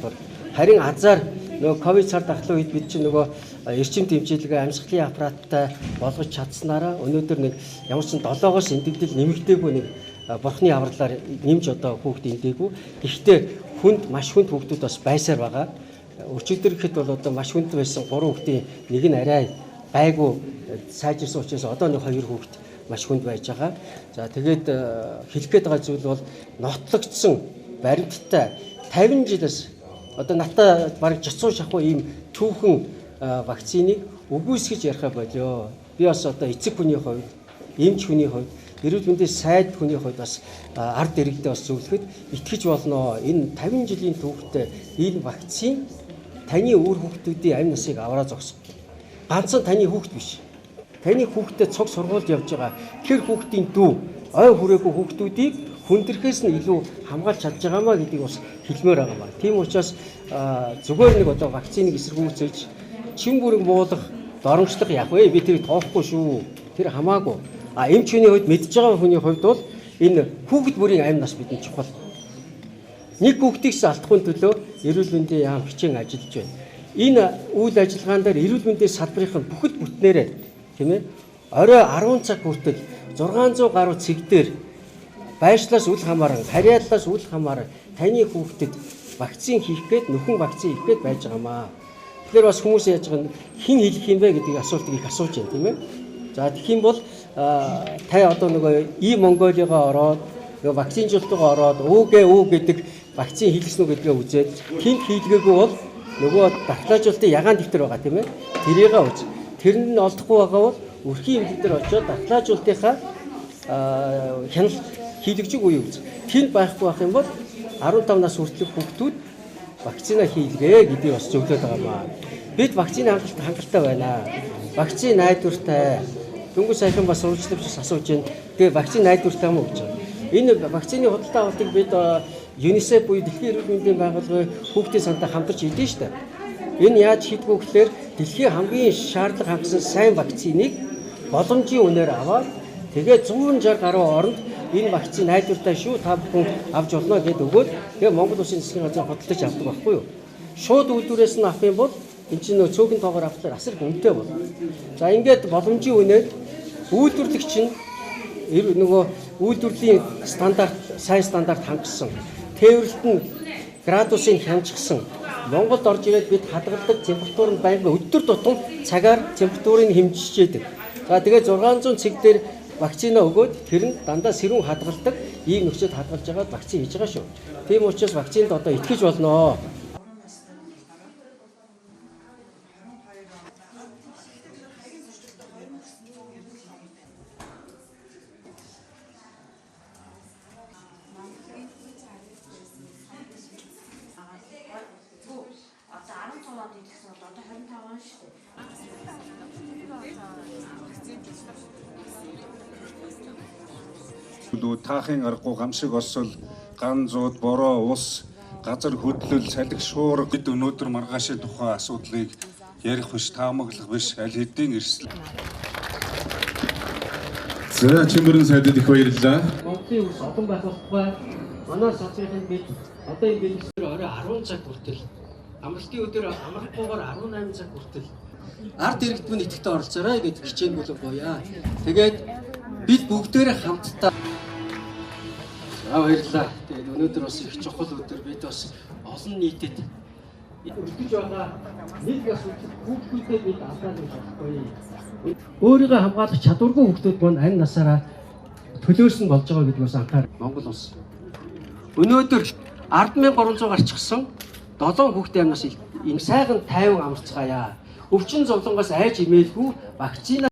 тул харин азар нөгөө ковид цар тахлын үед бид чинь нөгөө эрчим тэмцээлгээ амьсгалын аппараттай болгож чадсанараа өнөөдөр нэг ямар ч 7-оос эндэгдэл нэмэгдээгүй нэг бурхны авралаар нэмж одоо хүүхд эндээгүй. Гэхдээ маш хүнд хүүхдүүд бас байсаар байгаа. Өчигдөр гэхэд бол одоо маш хүнд байсан 3 хүүхдийн нэг нь арай гайгүй сайжирсан учраас одоо нэг 2 хүүхд маш хүнд байж байгаа. За тэгээд хэлэх гээд байгаа зүйл бол нотлогдсон баримттай 50 жилээс одоо натаа бараг 600 шахуу ийм түүхэн вакциныг үгүйсгэж ярих болоо. Би бас одоо эцэг хүний хувьд, эмч хүний хувьд, эрүүл мэндийн сайд хүний хувьд бас ард иргэдэд бас зөвлөхөд итгэж болно. Энэ 50 жилийн түүхтэй энэ вакцин таны өөр хүүхдүүдийн амь насыг авраа зогсов. Ганцхан таны хүүхд биш. Таны хүүхдэд цог сургуульд явж байгаа тэр хүүхдийн дүү, ой хүрээгүй хүүхдүүдийг хүндрэхээс нь илүү хамгаалж чадж байгаамаа гэдгийг бас хэлмээр байгаамаа. Тийм учраас зүгээр нэг одоо вакциныг эсэргүүцэлж чин бүрэг буулгах, доромжлох яг вэ? Би тэрийг тоохгүй шүү. Тэр хамаагүй. Эмч хүний хувьд мэдж байгаа хүний хувьд бол энэ хүүхэд бүрийн амь нас бидэнд чухал. Нэг хүүхдийгс алдахгүй төлөө эрүүл мэндийн яам хичээн ажиллаж байна. Энэ үйл ажиллагаан дээр эрүүл мэндийн салбарын бүхэл бүтнээрээ тийм ээ орой 10 цаг хүртэл 600 гаруй цэг дээр байшлаас үл хамааран, харьяаллаас үл хамааран таны хүүхдэд вакцин хийх гээд нөхөн вакцин хийх гээд байж байгаамаа. Тэгэхээр бас хүмүүс яаж байгаа хэн хэлэх юм бэ гэдэг асуултыг их асууж байна тийм ээ. За тэгэх юм бол та одоо нөгөө Монголиогоо ороод нөгөө вакцинжуулалтаа ороод үү гэдэг вакцин хийлгсэн үү гэдгээ үзээд хинт хийлгээгүй бол нөгөө дархлаажуулалтын ягаан дэвтэр байгаа тийм ээ. Тэрийг үз. Тэр нь олдохгүй байгаа бол өрхийн эмнэлэг дээр очиод дархлаажуулалтынхаа хяналт хийлгэж үгүй үз. Тэнд байхгүй байх юм бол 15 нас хүртэлх хүүхдүүд вакцина хийлгээ гэдгийг бас зөвлөд байгаа. Бид вакцины хангалттай байна. Вакцин найдвартай. Дөнгөж саяхан бас сурвалжлагч асууж байна. Тэгээ вакцин найдвартай юм уу гэж байна. Энэ вакцины худалдаа авалтыг бид ЮНИСЕФ буюу Дэлхийн эрүүл мэндийн байгууллагын хүүхдийн сандаа хамтарч хийдэж штэ. Энэ яаж хийдгүү гэхээр дэлхийн хамгийн шаардлага хангасан сайн вакциныг боломжийн үнээр аваад тэгээ 160 гаруй оронд энэ вакцин найдвартай шүү та бүхэн авч болно гэд өгөөд тэгээ Монгол Улсын засгийн газар хөдөлж авдаг байхгүй юу? Шууд үйлдвэрээс нь авах юм бол энэ чинь нөө цөөхөн тоогоор авахлаар асар үнэтэй болно. За ингээд боломжийн үнээр үйлдвэрлэгч нь нөгөө үйлдвэрлэлийн стандарт, сайн стандарт хангасан, тээвэрлэлт нь градусыг хямжчихсан. Монголд орж ирээд бид хадгалдаг температур нь байнга өдөр тутам цагаар температурыг хэмжиж яадаг. За тэгээ 600 цэг дээр вакцина өгөөд тэр нь дандаа сэрүүн хадгалдаг ийм нөхцөлд хадгалж байгаа вакцин хийж байгаа шүү. Тийм учраас вакцинд одоо итгэж болно. Таахын аргагүй гамшиг осол, ган зууд, бороо, ус, газар хөдлөл, салхи шуурга бид өнөөдөр маргаашийн тухай асуудлыг ярих биш, таамаглах биш, аль хэдийн эрсдэл. За Чимбэрэн сайдад их баярлалаа. Монголын ус олон байх болохгүй. Манай салбарын бид одоо энэ бэлтгэл орой 10 цаг хүртэл амралтын өдөр амрахгүйгээр 18 цаг хүртэл ард иргэд бүн идэвхтэй оролцоорой гэж хичээн бүлэг гоёа. Тэгээд бид бүгдээрээ хамтдаа баярлалаа. Тэгээд өнөөдөр бас их чухал өдөр бид бас олон нийтэд өргөж байгаа нэг бас хүүхдүүдэд бид алдаад байж болохгүй. Өөрийгөө хамгаалах чадваргүй хүүхдүүд маань аль насаараа төлөөлсөн болж байгаа гэдгийг бас анхаар Монгол улс. Өнөөдөр 10,300 гарчихсан 7 хүүхдийн амнаас энэ сайхан 50 амарцгаая. Өвчин зовлонгоос айж имээлгүй вакцина